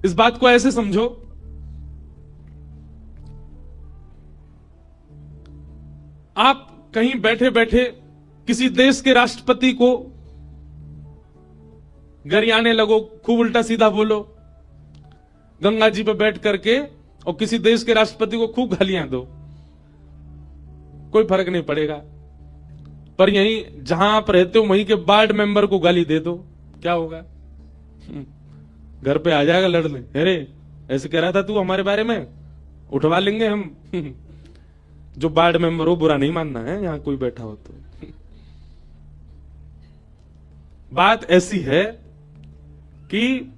इस बात को ऐसे समझो, आप कहीं बैठे बैठे किसी देश के राष्ट्रपति को गरियाने लगो, खूब उल्टा सीधा बोलो गंगा जी पे बैठ करके, और किसी देश के राष्ट्रपति को खूब गालियां दो, कोई फर्क नहीं पड़ेगा। पर यहीं जहां आप रहते हो वहीं के वार्ड मेंबर को गाली दे दो, क्या होगा? घर पे आ जाएगा लड़ने, अरे ऐसे कह रहा था तू हमारे बारे में, उठवा लेंगे हम। जो वार्ड मेंबर हो, बुरा नहीं मानना है, यहां कोई बैठा हो तो। बात ऐसी है कि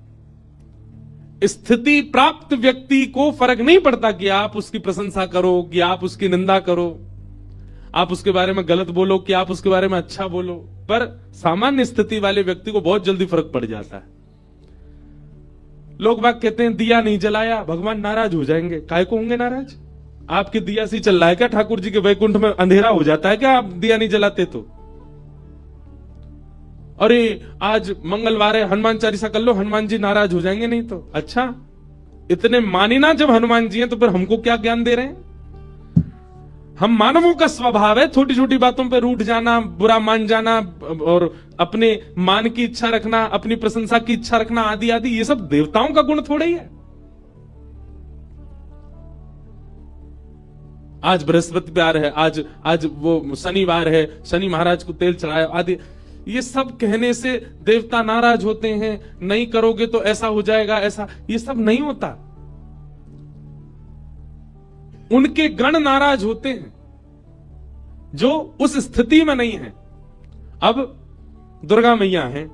स्थिति प्राप्त व्यक्ति को फर्क नहीं पड़ता कि आप उसकी प्रशंसा करो, कि आप उसकी निंदा करो, आप उसके बारे में गलत बोलो, कि आप उसके बारे में अच्छा बोलो, पर सामान्य स्थिति वाले व्यक्ति को बहुत जल्दी फर्क पड़ जाता है। लोग बाग कहते हैं दिया नहीं जलाया भगवान नाराज हो जाएंगे। काहे को होंगे नाराज? आपके दिया से चल रहा है क्या? ठाकुर जी के वैकुंठ में अंधेरा हो जाता है क्या आप दिया नहीं जलाते तो? अरे आज मंगलवार है, हनुमान चालीसा कर लो, हनुमान जी नाराज हो जाएंगे नहीं तो? अच्छा, इतने मानी ना जब हनुमान जी हैं तो फिर हमको क्या ज्ञान दे रहे हैं? हम मानवों का स्वभाव है छोटी छोटी बातों पे रूठ जाना, बुरा मान जाना, और अपने मान की इच्छा रखना, अपनी प्रशंसा की इच्छा रखना, आदि आदि। ये सब देवताओं का गुण थोड़ा ही है। आज बृहस्पतिवार है, आज वो शनिवार है, शनि महाराज को तेल चढ़ाया, आदि। ये सब कहने से देवता नाराज होते हैं, नहीं करोगे तो ऐसा हो जाएगा, ऐसा। ये सब नहीं होता। उनके गण नाराज होते हैं जो उस स्थिति में नहीं है। अब दुर्गा मैया हैं,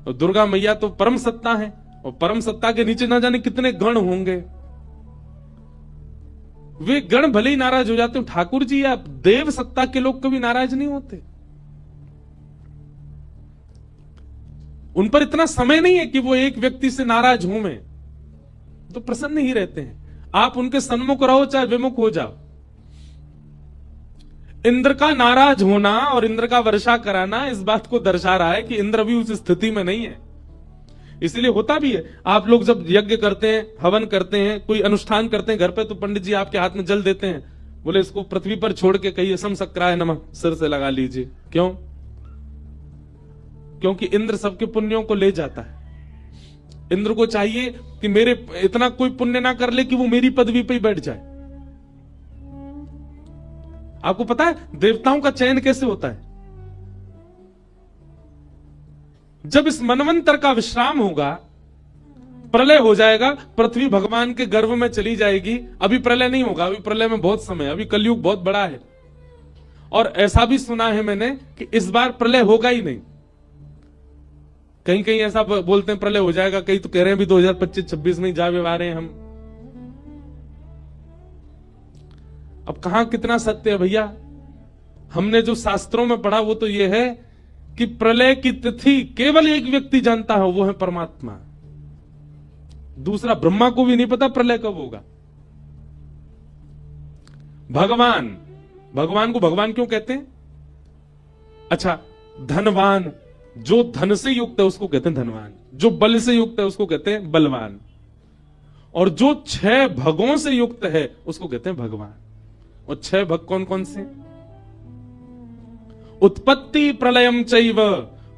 और दुर्गा मैया तो परम सत्ता है, और परम सत्ता के नीचे ना जाने कितने गण होंगे। वे गण भले ही नाराज हो जाते हो, ठाकुर जी या देव सत्ता के लोग कभी नाराज नहीं होते। उन पर इतना समय नहीं है कि वो एक व्यक्ति से नाराज हों, में तो प्रसन्न ही रहते हैं। आप उनके सन्मुख रहो चाहे विमुख हो जाओ। इंद्र का नाराज होना और इंद्र का वर्षा कराना इस बात को दर्शा रहा है कि इंद्र भी उस स्थिति में नहीं है। इसलिए होता भी है, आप लोग जब यज्ञ करते हैं, हवन करते हैं, कोई अनुष्ठान करते हैं घर पे, तो पंडित जी आपके हाथ में जल देते हैं, बोले इसको पृथ्वी पर छोड़ के कहिए सम सक्राय नमः, सिर से लगा लीजिए। क्यों? क्योंकि इंद्र सबके पुण्यों को ले जाता है। इंद्र को चाहिए कि मेरे इतना कोई पुण्य ना कर ले कि वो मेरी पदवी पे ही बैठ जाए। आपको पता है देवताओं का चयन कैसे होता है? जब इस मनवंतर का विश्राम होगा, प्रलय हो जाएगा, पृथ्वी भगवान के गर्भ में चली जाएगी। अभी प्रलय नहीं होगा, अभी प्रलय में बहुत समय, अभी कलयुग बहुत बड़ा है। और ऐसा भी सुना है मैंने कि इस बार प्रलय होगा ही नहीं। कहीं कहीं ऐसा बोलते हैं प्रलय हो जाएगा, कहीं तो कह रहे हैं भी 2025-26 में जा व्यवहार रहे हैं हम। अब कहां कितना सत्य है भैया? हमने जो शास्त्रों में पढ़ा वो तो ये है कि प्रलय की तिथि केवल एक व्यक्ति जानता है, वो है परमात्मा। दूसरा ब्रह्मा को भी नहीं पता प्रलय कब होगा। भगवान को भगवान क्यों कहते हैं? अच्छा, धनवान, जो धन से युक्त है उसको कहते हैं धनवान, जो बल से युक्त है उसको कहते हैं बलवान, और जो 6 भगों से युक्त है उसको कहते हैं भगवान। और 6 भग कौन कौन से? उत्पत्ति प्रलयम चैव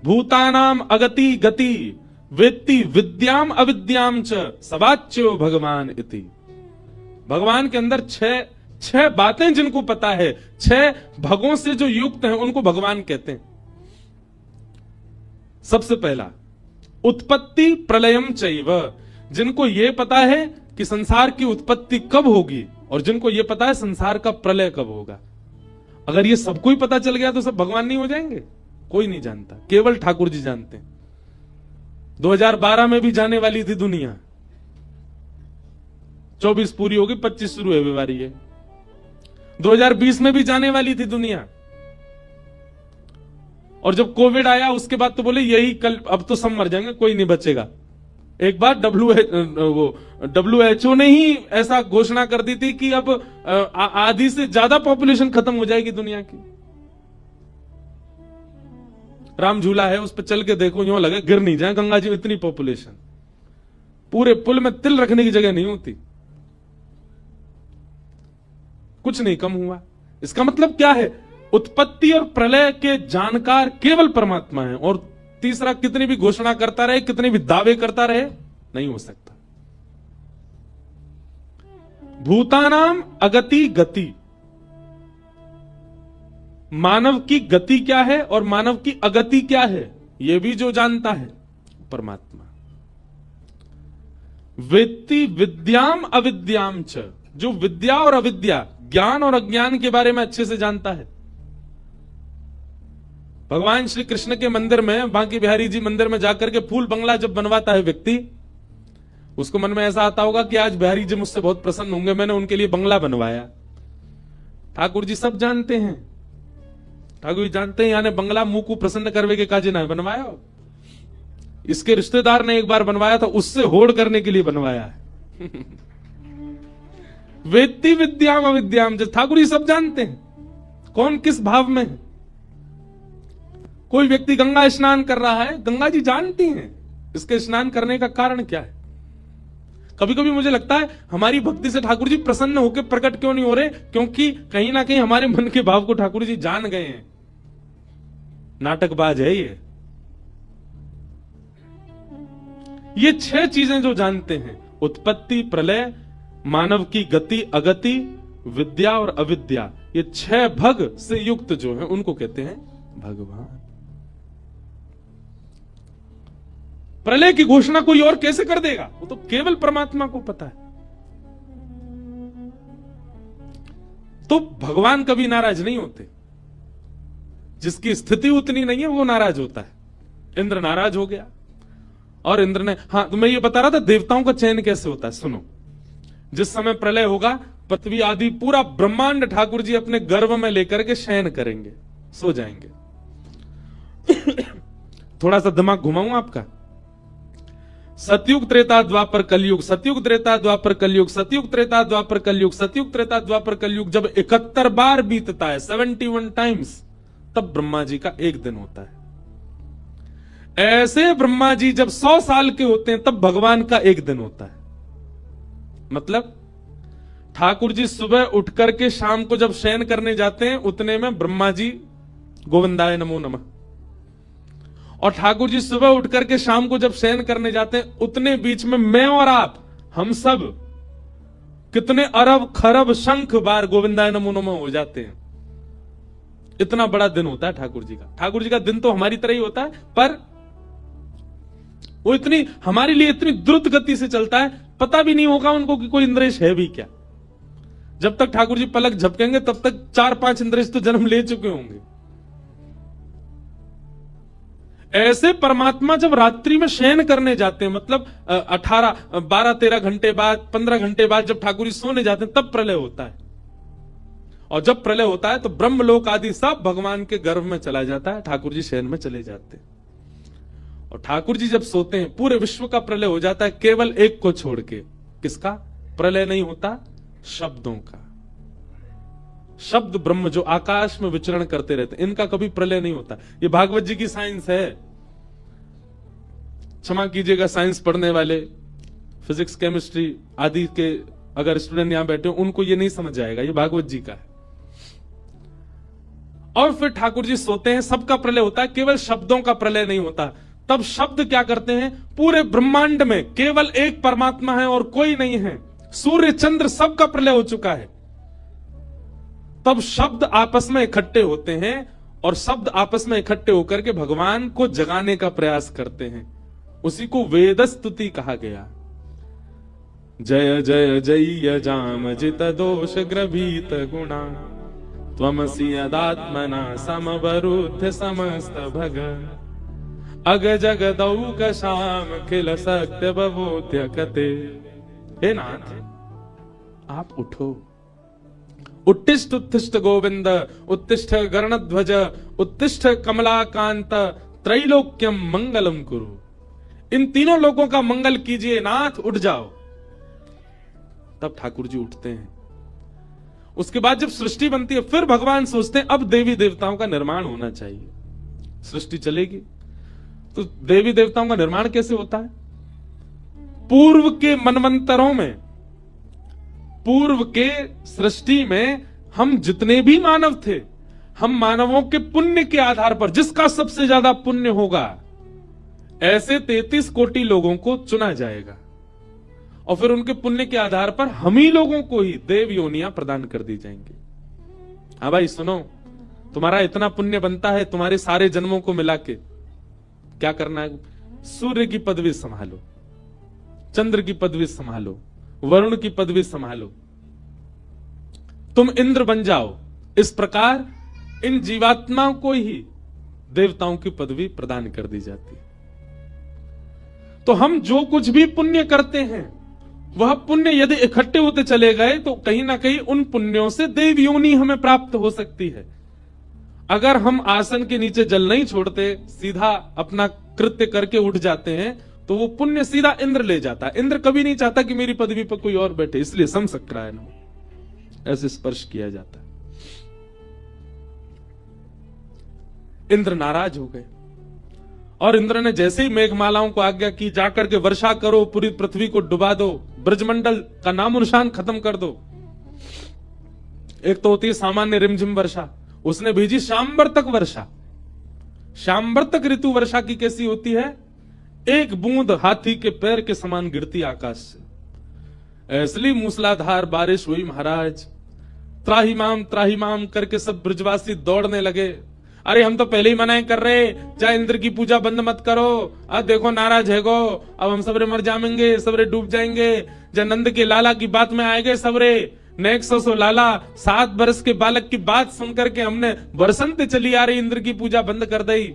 भूतानाम अगति गति वेत्ति विद्याम अविद्याम च सवाच्यो भगवान इति। भगवान के अंदर 6 बातें जिनको पता है, 6 भगों से जो युक्त हैं उनको भगवान कहते हैं। सबसे पहला उत्पत्ति प्रलयम चैव, जिनको यह पता है कि संसार की उत्पत्ति कब होगी, और जिनको यह पता है संसार का प्रलय कब होगा। अगर ये सबको ही पता चल गया तो सब भगवान नहीं हो जाएंगे? कोई नहीं जानता, केवल ठाकुर जी जानते हैं। 2012 में भी जाने वाली थी दुनिया, 24 पूरी होगी, 25 शुरू है बीमारी है। 2020 में भी जाने वाली थी दुनिया, और जब कोविड आया उसके बाद तो बोले यही कल, अब तो सब मर जाएंगे, कोई नहीं बचेगा। एक बार WHO ने ही ऐसा घोषणा कर दी थी कि अब आधी से ज्यादा पॉपुलेशन खत्म हो जाएगी दुनिया की। राम झूला है, उस पर चल के देखो, यूं लगे गिर नहीं जाए गंगा जी, इतनी पॉपुलेशन। पूरे पुल में तिल रखने की जगह नहीं होती। कुछ नहीं कम हुआ। इसका मतलब क्या है? उत्पत्ति और प्रलय के जानकार केवल परमात्मा है, और तीसरा कितनी भी घोषणा करता रहे, कितने भी दावे करता रहे, नहीं हो सकता। भूतानाम अगति गति, मानव की गति क्या है और मानव की अगति क्या है, यह भी जो जानता है परमात्मा। वेत्ति विद्याम अविद्याम च, जो विद्या और अविद्या, ज्ञान और अज्ञान के बारे में अच्छे से जानता है। भगवान श्री कृष्ण के मंदिर में, बांके बिहारी जी मंदिर में जाकर के फूल बंगला जब बनवाता है व्यक्ति, उसको मन में ऐसा आता होगा कि आज बिहारी जी मुझसे बहुत प्रसन्न होंगे, मैंने उनके लिए बंगला बनवाया। ठाकुर जी सब जानते हैं, ठाकुर जी जानते हैं यानी बंगला मुंह को प्रसन्न करवे के काजे ना बनवाया। इसके रिश्तेदार ने एक बार बनवाया था, उससे होड़ करने के लिए बनवाया है। वेत्ति विद्याम अविद्याम, जो ठाकुर जी सब जानते हैं कौन किस भाव में है। कोई व्यक्ति गंगा स्नान कर रहा है, गंगा जी जानती हैं इसके स्नान करने का कारण क्या है। कभी कभी मुझे लगता है हमारी भक्ति से ठाकुर जी प्रसन्न होकर प्रकट क्यों नहीं हो रहे, क्योंकि कहीं ना कहीं हमारे मन के भाव को ठाकुर जी जान गए हैं। नाटकबाज है ये 6 चीजें जो जानते हैं, उत्पत्ति, प्रलय, मानव की गति अगति, विद्या और अविद्या, ये 6 भग से युक्त जो है उनको कहते हैं भगवान। प्रलय की घोषणा कोई और कैसे कर देगा, वो तो केवल परमात्मा को पता है। तो भगवान कभी नाराज नहीं होते, जिसकी स्थिति उतनी नहीं है वो नाराज होता है। इंद्र नाराज हो गया, और इंद्र ने, हाँ तो मैं ये बता रहा था देवताओं का चयन कैसे होता है। सुनो, जिस समय प्रलय होगा, पृथ्वी आदि पूरा ब्रह्मांड ठाकुर जी अपने गर्भ में लेकर के शयन करेंगे, सो जाएंगे। थोड़ा सा दिमाग घुमाऊं आपका। सतयुग त्रेता द्वापर कलयुग, सतयुग त्रेता द्वापर कलयुग, सतयुग त्रेता द्वापर कलयुग, सतयुग त्रेता द्वापर कलयुग जब 71 बार बीतता है, 71 टाइम्स, तब ब्रह्मा जी का एक दिन होता है। ऐसे ब्रह्मा जी जब 100 साल के होते हैं, तब भगवान का एक दिन होता है। मतलब ठाकुर जी सुबह उठ करके शाम को जब शयन करने जाते हैं, उतने में ब्रह्मा जी गोविंदाय नमो नमः, और ठाकुर जी सुबह उठ करके शाम को जब शयन करने जाते हैं, उतने बीच में मैं और आप, हम सब कितने अरब खरब शंख बार गोविंदाय नमो नमः हो जाते हैं। इतना बड़ा दिन होता है ठाकुर जी का। ठाकुर जी का दिन तो हमारी तरह ही होता है, पर वो इतनी हमारे लिए इतनी द्रुत गति से चलता है, पता भी नहीं होगा उनको कि कोई इंद्रेश है भी क्या। जब तक ठाकुर जी पलक झपकेंगे तब तक 4-5 इंद्रेश तो जन्म ले चुके होंगे। ऐसे परमात्मा जब रात्रि में शयन करने जाते हैं, मतलब 18, 12-13 घंटे बाद, 15 घंटे बाद जब ठाकुर जी सोने जाते हैं, तब प्रलय होता है। और जब प्रलय होता है तो ब्रह्मलोक आदि सब भगवान के गर्भ में चला जाता है, ठाकुर जी शयन में चले जाते हैं। और ठाकुर जी जब सोते हैं, पूरे विश्व का प्रलय हो जाता है, केवल एक को छोड़ के। किसका प्रलय नहीं होता? शब्दों का। शब्द ब्रह्म जो आकाश में विचरण करते रहते, इनका कभी प्रलय नहीं होता। ये भागवत जी की साइंस है। क्षमा कीजिएगा साइंस पढ़ने वाले, फिजिक्स केमिस्ट्री आदि के अगर स्टूडेंट यहां बैठे हो, उनको ये नहीं समझ आएगा, ये भागवत जी का है। और फिर ठाकुर जी सोते हैं, सबका प्रलय होता है, केवल शब्दों का प्रलय नहीं होता। तब शब्द क्या करते हैं? पूरे ब्रह्मांड में केवल एक परमात्मा है और कोई नहीं है। सूर्य चंद्र सबका प्रलय हो चुका है। तब शब्द आपस में इकट्ठे होते हैं, और शब्द आपस में इकट्ठे होकर के भगवान को जगाने का प्रयास करते हैं। उसी को वेद स्तुति कहा गया। जय जय जय जाम जित दोष ग्रभीत गुणा, त्वमसि यदात्मना समवरुद्ध समस्त भग, अग जगदौक शाम खिल सत्य बबोध्य कते। हे नाथ, आप उठो। उत्तिष्ठ उत्तिष्ठ गोविंद, उत्तिष्ठ गरुणध्वज, उत्तिष्ठ कमलाकांत, त्रैलोक्यम मंगलम कुरु। इन तीनों लोगों का मंगल कीजिए नाथ, उठ जाओ। तब ठाकुर जी उठते हैं। उसके बाद जब सृष्टि बनती है, फिर भगवान सोचते हैं अब देवी देवताओं का निर्माण होना चाहिए। सृष्टि चलेगी तो देवी देवताओं का निर्माण कैसे होता है? पूर्व के मनवंतरों में, पूर्व के सृष्टि में हम जितने भी मानव थे, हम मानवों के पुण्य के आधार पर जिसका सबसे ज्यादा पुण्य होगा, ऐसे 33 कोटि लोगों को चुना जाएगा और फिर उनके पुण्य के आधार पर हम ही लोगों को ही देव योनियां प्रदान कर दी जाएंगी। हाँ भाई सुनो, तुम्हारा इतना पुण्य बनता है, तुम्हारे सारे जन्मों को मिला के क्या करना है? सूर्य की पदवी संभालो, चंद्र की पदवी संभालो, वरुण की पदवी संभालो, तुम इंद्र बन जाओ। इस प्रकार इन जीवात्माओं को ही देवताओं की पदवी प्रदान कर दी जाती है। तो हम जो कुछ भी पुण्य करते हैं, वह पुण्य यदि इकट्ठे होते चले गए तो कहीं ना कहीं उन पुण्यों से देव योनि हमें प्राप्त हो सकती है। अगर हम आसन के नीचे जल नहीं छोड़ते, सीधा अपना कृत्य करके उठ जाते हैं, तो वो पुण्य सीधा इंद्र ले जाता है। इंद्र कभी नहीं चाहता कि मेरी पदवी पर कोई और बैठे, इसलिए समसक्रायन ऐसे स्पर्श किया जाता है। इंद्र नाराज हो गए और इंद्र ने जैसे ही मेघमालाओं को आज्ञा की, जाकर के वर्षा करो, पूरी पृथ्वी को डुबा दो, ब्रजमंडल का नामो निशान खत्म कर दो। एक तो होती है सामान्य रिमझिम वर्षा, उसने भेजी शाम्बर तक वर्षा। शाम्बर तक ऋतु वर्षा की कैसी होती है? एक बूंद हाथी के पैर के समान गिरती आकाश से। ऐसी मूसलाधार बारिश हुई महाराज, त्राहिमाम करके सब ब्रजवासी दौड़ने लगे। अरे हम तो पहले ही मनाई कर रहे, चाहे इंद्र की पूजा बंद मत करो, अब देखो नाराज है गो, अब हम सबरे मर जाएंगे, सबरे डूब जाएंगे। जब नंद के लाला की बात में आएंगे सबरे, नेक सो लाला, 7 बरस के बालक की बात सुनकर के हमने बरसंत चली आ रही इंद्र की पूजा बंद कर दी।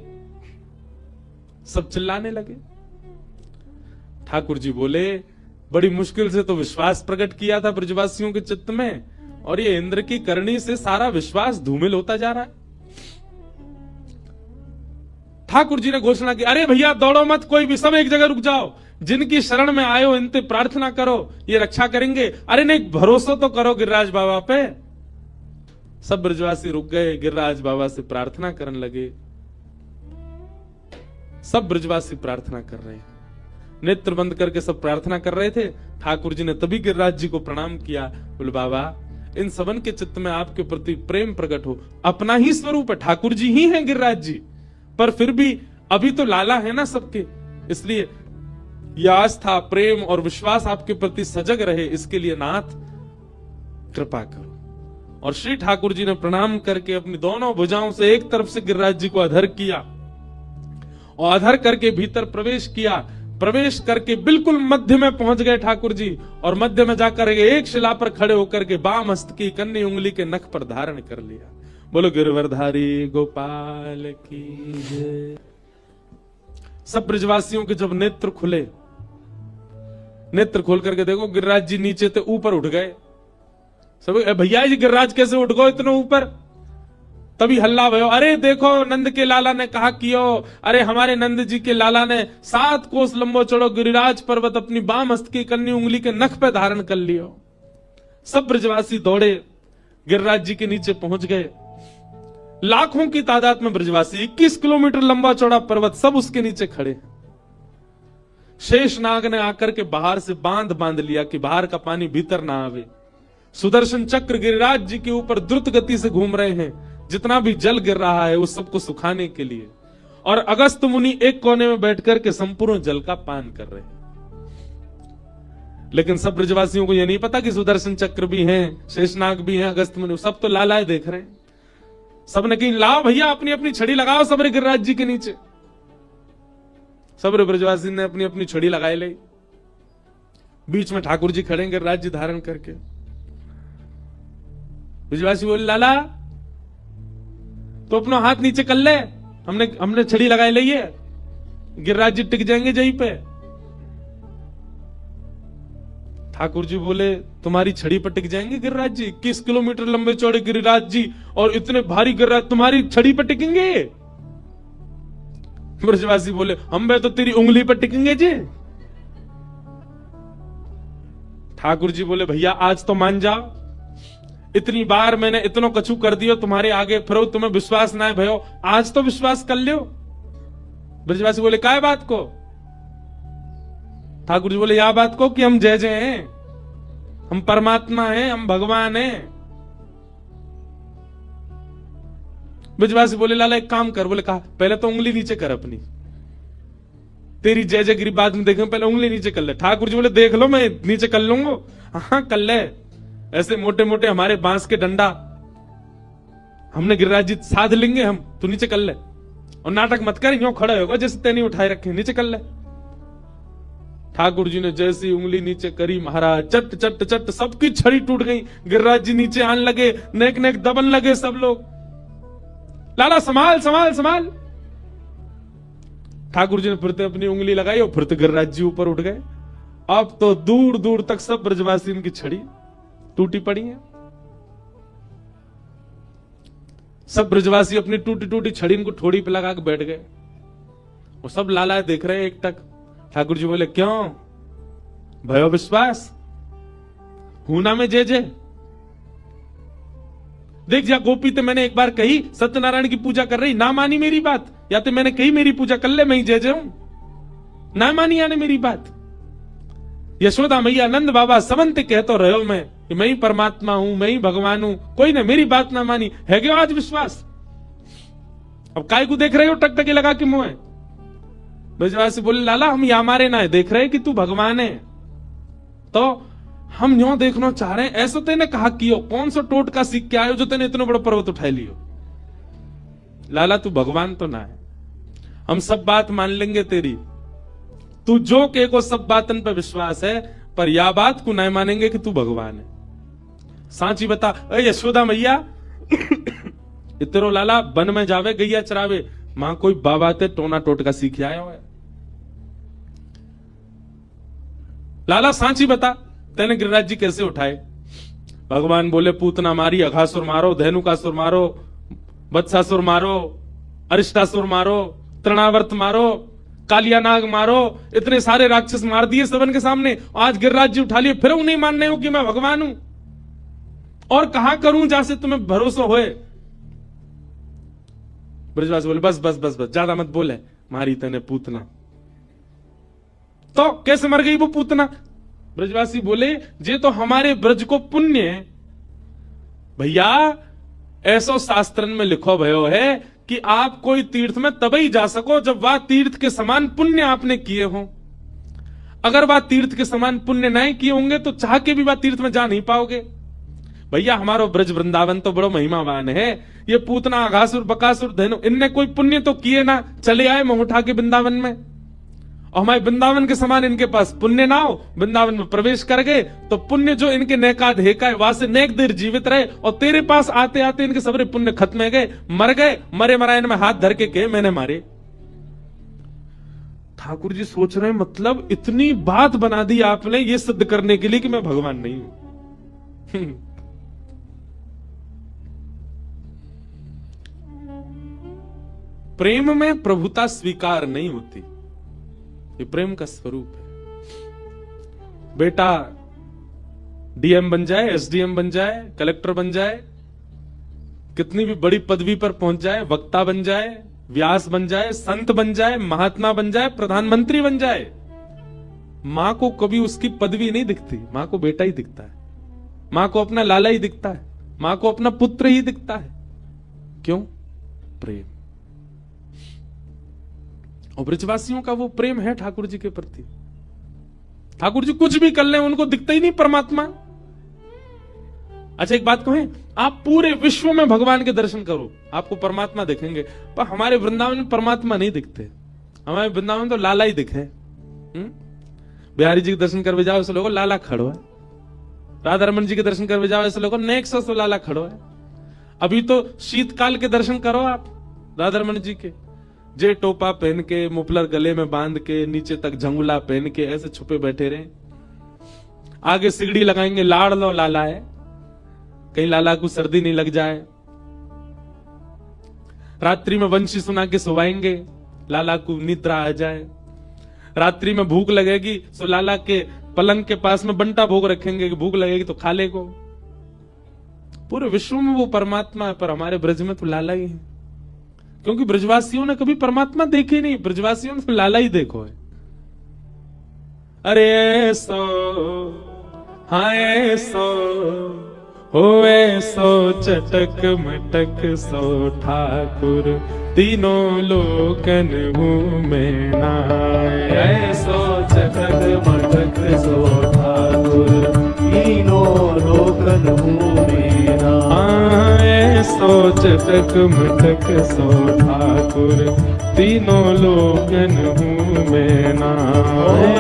सब चिल्लाने लगे। ठाकुर जी बोले, बड़ी मुश्किल से तो विश्वास प्रकट किया था ब्रजवासियों के चित्त में, और ये इंद्र की करनी से सारा विश्वास धूमिल होता जा रहा है। ठाकुर जी ने घोषणा की, अरे भैया दौड़ो मत, कोई भी, सब एक जगह रुक जाओ, जिनकी शरण में आयो इनसे प्रार्थना करो, ये रक्षा करेंगे। अरे नहीं, भरोसा तो करो गिरिराज बाबा पे। सब ब्रजवासी रुक गए, गिरिराज बाबा से प्रार्थना करने लगे। सब ब्रजवासी प्रार्थना कर रहे हैं, नेत्र बंद करके सब प्रार्थना कर रहे थे। ठाकुर जी ने तभी गिरिराज जी को प्रणाम किया, बोले बाबा इन सबन के चित्त में आपके प्रति प्रेम प्रकट हो। अपना ही स्वरूप है, ठाकुर जी ही हैं गिरिराज जी, पर फिर भी अभी तो लाला है ना सबके, इसलिए यह आस्था, प्रेम और विश्वास आपके प्रति सजग रहे, इसके लिए नाथ कृपा करो। और श्री ठाकुर जी ने प्रणाम करके अपनी दोनों भुजाओं से एक तरफ से गिरिराज जी को अधर किया और अधर करके भीतर प्रवेश किया। प्रवेश करके बिल्कुल मध्य में पहुंच गए ठाकुर जी, और मध्य में जाकर एक शिला पर खड़े होकर के बाम हस्त की कन्नी उंगली के नख पर धारण कर लिया। बोलो गिरवरधारी गोपाल की जय। सब ब्रजवासियों के जब नेत्र खुले, नेत्र खोल करके देखो गिरिराज जी नीचे थे, ऊपर उठ गए। सब भैया जी गिरिराज कैसे उठ गए इतने ऊपर? तभी हल्ला भयो, अरे देखो नंद के लाला ने कहा कियो, अरे हमारे नंद जी के लाला ने 7 कोस लंबो चढ़ो गिरिराज पर्वत अपनी बाम हस्त की कन्नी उंगली के नख पे धारण कर लियो। सब ब्रजवासी दौड़े, गिरिराज जी के नीचे पहुंच गए। लाखों की तादाद में ब्रजवासी, 21 किलोमीटर लंबा चौड़ा पर्वत, सब उसके नीचे खड़े। शेषनाग ने आकर के बाहर से बांध लिया कि बाहर का पानी भीतर ना आवे। सुदर्शन चक्र गिरिराज जी के ऊपर द्रुत गति से घूम रहे हैं, जितना भी जल गिर रहा है उस सबको सुखाने के लिए। और अगस्त मुनि एक कोने में बैठकर के संपूर्ण जल का पान कर रहे हैं। लेकिन सब ब्रजवासियों को यह नहीं पता कि सुदर्शन चक्र भी हैं, शेषनाग भी हैं, अगस्त मुनि, सब तो लालाए देख रहे हैं। सबने कही लाओ भैया अपनी अपनी छड़ी लगाओ सबरे गिरिराज जी के नीचे। सबरे ब्रजवासी ने अपनी अपनी छड़ी लगाई ली। बीच में ठाकुर जी खड़े गिरिराज जी धारण करके। ब्रजवासी बोले लाला तो अपना हाथ नीचे कर ले, हमने छड़ी लगाई ली है, गिरिराज जी टिक जाएंगे यहीं पे। ठाकुर जी बोले तुम्हारी छड़ी पर टिक जाएंगे गिरिराज जी? 21 किलोमीटर लंबे चौड़े गिरिराज जी और इतने भारी गिरिराज तुम्हारी छड़ी पर टिकेंगे? ब्रजवासी बोले हम बे तो तेरी उंगली पर टिकेंगे जी। ठाकुर जी बोले भैया आज तो मान जाओ, इतनी बार मैंने इतनो कछु कर दियो तुम्हारे आगे, फिर तुम्हें विश्वास ना है भयो, आज तो विश्वास कर लियो। ब्रजवासी बोले काय बात को? ठाकुर जी बोले, या बात को कि हम जय जय हैं, हम परमात्मा हैं, हम भगवान हैं। ब्रजवासी बोले, लाला एक काम कर। बोले, कहा, पहले तो उंगली नीचे कर अपनी, तेरी जय जय गिरी बाद में देखें, पहले उंगली नीचे कर ले। ठाकुर जी बोले, देख लो, मैं नीचे कर लूंगा। हाँ कर ले। ऐसे मोटे मोटे हमारे बांस के डंडा हमने गिरिराज जी साध लेंगे हम, तू नीचे कर ले। और नाटक मत कर, यूं खड़ा होगा जैसे तेने उठाए रखे, नीचे कर ले। ठाकुर जी ने जैसी उंगली नीचे करी, महाराज चट चट चट सबकी छड़ी टूट गई। गिरिराज जी नीचे आने लगे, नेक नेक दबन लगे सब लोग। लाला संभाल संभाल संभाल। ठाकुर जी ने फिर अपनी उंगली लगाई और फिर गिरिराज जी ऊपर उठ गए। अब तो दूर दूर तक सब ब्रजवासी की छड़ी टूटी पड़ी है। सब ब्रजवासी अपनी टूटी टूटी छड़ी इनको ठोड़ी पे लगा के बैठ गए। वो सब लाला देख रहे हैं एक टक। ठाकुर जी बोले, क्यों भयो विश्वास, हूना में जय जय। देख जा गोपी, तो मैंने एक बार कही सत्यनारायण की पूजा कर रही, ना मानी मेरी बात। या तो मैंने कही मेरी पूजा कर ले, मैं ही जय जय हूं, ना मानी यानी मेरी बात। यशोदा मैया नंद बाबा समन्त कह तो रहे हो मैं कि मैं ही परमात्मा हूं, मैं ही भगवान हूं, कोई ने मेरी बात ना मानी। है क्यों आज विश्वास? अब काय को देख रहे हो टकटकी लगा के मुंह? ब्रजवासी बोले, लाला हम या मारे ना है, देख रहे कि तू भगवान है, तो हम यूं देखना चाह रहे हैं। ऐसा तेने कहा कियो, कौन सा टोट का सीख के आयो जो तेने इतना बड़ा पर्वत उठा लियो? लाला तू भगवान तो ना है, हम सब बात मान लेंगे तेरी, तू जो के को सब बातन पर विश्वास है, पर या बात को नहीं मानेंगे कि तू भगवान है। सांची बता, यशोदा मैया इतरो लाला वन में जावे गैया चरावे, मां कोई बाबा ते टोना टोटका सीख आया है। लाला सांची बता, तेने गिरिराज जी कैसे उठाए? भगवान बोले, पूतना मारी, अघासुर मारो, धेनुकासुर मारो, वत्सासुर मारो, अरिष्टासुर मारो, तृणावर्त मारो, कालिया नाग मारो, इतने सारे राक्षस मार दिए सबन के सामने। आज गिरिराज जी उठा लिए, फिर नहीं मानने हो कि मैं भगवान हूं? और कहां करूं जहां से तुम्हें भरोसा होए? ब्रजवासी बोले, बस बस बस बस, ज्यादा मत बोले, मारी तने पूतना। तो कैसे मर गई वो पूतना? ब्रजवासी बोले, जे तो हमारे ब्रज को पुण्य है भैया, ऐसो शास्त्रन में लिखो भयो है कि आप कोई तीर्थ में तभी जा सको जब वह तीर्थ के समान पुण्य आपने किए हो। अगर वह तीर्थ के समान पुण्य नहीं किए होंगे तो चाह के भी वह तीर्थ में जा नहीं पाओगे। भैया हमारो ब्रज वृंदावन तो बड़ो महिमावान है, ये पूतना, अघासुर, बकासुर, धेनु, इनने कोई पुण्य तो किए ना, चले आए मुंह उठा के वृंदावन में। और हमारे वृंदावन के समान इनके पास पुण्य ना हो, वृंदावन में प्रवेश कर गए तो पुण्य जो इनके नेका धेका है वहां से नेक देर जीवित रहे, और तेरे पास आते आते इनके सबरे पुण्य खत्म हो गए, मर गए, मरे मरायन में हाथ धर के कहे मैंने मारे। ठाकुर जी सोच रहे हैं, मतलब इतनी बात बना दी आपने ये सिद्ध करने के लिए कि मैं भगवान नहीं हूं। प्रेम में प्रभुता स्वीकार नहीं होती, ये प्रेम का स्वरूप है। बेटा डीएम बन जाए, एसडीएम बन जाए, कलेक्टर बन जाए, कितनी भी बड़ी पदवी पर पहुंच जाए, वक्ता बन जाए, व्यास बन जाए, संत बन जाए, महात्मा बन जाए, प्रधानमंत्री बन जाए, मां को कभी उसकी पदवी नहीं दिखती, मां को बेटा ही दिखता है, मां को अपना लाला ही दिखता है, मां को अपना पुत्र ही दिखता है। क्यों? प्रेम। और ब्रजवासियों का वो प्रेम है ठाकुर जी के प्रति। ठाकुर जी कुछ भी कर ले उनको दिखता ही नहीं परमात्मा। अच्छा एक बात कहें, आप पूरे विश्व में भगवान के दर्शन करो, आपको परमात्मा दिखेंगे, पर हमारे वृंदावन में परमात्मा नहीं दिखते। हमारे वृंदावन तो लाला ही दिखे। बिहारी जी के दर्शन करवे जाओ ऐसे लोगों लाला खड़ो है, राधा रमन जी के दर्शन करवे जाओ ऐसे लोगों नेक्स्ट सो लाला खड़ो है। अभी तो शीतकाल के दर्शन करो आप राधा रमन जी के, जे टोपा पहन के, मुफलर गले में बांध के, नीचे तक झंगुला पहन के ऐसे छुपे बैठे रहे, आगे सिगड़ी लगाएंगे, लाड़ लो लाला है, कहीं लाला को सर्दी नहीं लग जाए। रात्रि में वंशी सुना के सुवाएंगे, लाला को निद्रा आ जाए। रात्रि में भूख लगेगी तो लाला के पलंग के पास में बंटा भोग रखेंगे, भूख लगेगी तो खा लेगो। पूरे विश्व में वो परमात्मा है, पर हमारे ब्रज में तो लाला ही है, क्योंकि ब्रजवासियों ने कभी परमात्मा देखे नहीं, ब्रजवासियों ने तो लाला ही देखो है। अरे ऐसो हाँ ऐसो हो ऐसो चटक मटक सो ठाकुर तीनों लोकन हूँ मैं ना। ऐसो चटक मटक सो ठाकुर तीनों लोकन हूँ मैं ना। ऐसो चटक मटक सो ठाकुर तीनों लोकन हूँ मैं ना।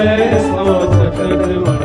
ऐसो चटक